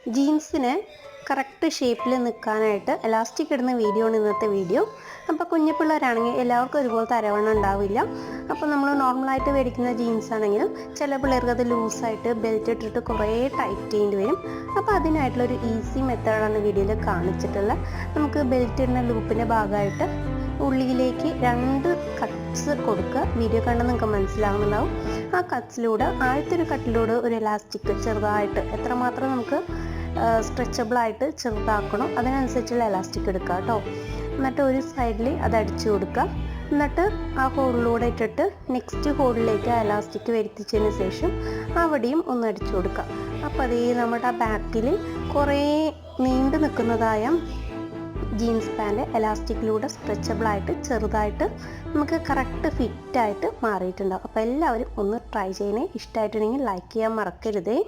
ജീൻസിന് correct ഷേപ്പിൽ നിൽക്കാനായിട്ട് elastic ഇടുന്ന വീഡിയോ ആണ് ഇന്നത്തെ വീഡിയോ. അപ്പോൾ കുഞ്ഞു പിള്ളേരാണെങ്കിൽ എല്ലാവർക്കും ഒരുപോലത്തെ അരവണ്ണം ഉണ്ടാവില്ല. അപ്പോൾ നമ്മൾ നോർമലായിട്ട് മേടിക്കുന്ന ജീൻസ് ആണെങ്കിലും ചില പിള്ളേർക്ക് അത് ലൂസായിട്ട് ബെൽറ്റ് ഇട്ടിട്ട് കുറേ ടൈറ്റ് ചെയ്യേണ്ടി വരും. അപ്പോൾ അതിനായിട്ടുള്ളൊരു ഈസി മെത്തേഡാണ് വീഡിയോയിൽ കാണിച്ചിട്ടുള്ളത്. നമുക്ക് ബെൽറ്റ് ഇടുന്ന ലൂപ്പിൻ്റെ ഭാഗമായിട്ട് ഉള്ളിലേക്ക് 2 കട്ട്സ് കൊടുക്കുക. വീഡിയോ കണ്ട് നിങ്ങൾക്ക് മനസ്സിലാവുന്നുണ്ടാവും. ആ കട്ട്സിലൂടെ ആദ്യത്തെ ഒരു കട്ടിലൂടെ ഒരു എലാസ്റ്റിക് ചെറുതായിട്ട് എത്രമാത്രം നമുക്ക് സ്ട്രെച്ചബിളായിട്ട് ചെറുതാക്കണം അതിനനുസരിച്ചുള്ള എലാസ്റ്റിക് എടുക്കുക കേട്ടോ. എന്നിട്ട് ഒരു സൈഡിൽ അത് അടിച്ചു കൊടുക്കുക. എന്നിട്ട് ആ ഹോളിലൂടെ ഇട്ടിട്ട് നെക്സ്റ്റ് ഹോളിലേക്ക് എലാസ്റ്റിക് വരുത്തിച്ചതിന് ശേഷം അവിടെയും ഒന്ന് അടിച്ചു കൊടുക്കുക. അപ്പോൾ അതേ നമ്മുടെ ആ ബാക്കിൽ കുറേ നീണ്ടു നിൽക്കുന്നതായ ജീൻസ് പാൻറ്റ് എലാസ്റ്റിക്കിലൂടെ സ്ട്രെച്ചബിളായിട്ട് ചെറുതായിട്ട് നമുക്ക് കറക്റ്റ് ഫിറ്റായിട്ട് മാറിയിട്ടുണ്ടാകും. അപ്പോൾ എല്ലാവരും ഒന്ന് ട്രൈ ചെയ്യണേ. ഇഷ്ടമായിട്ടുണ്ടെങ്കിൽ ലൈക്ക് ചെയ്യാൻ മറക്കരുതേ.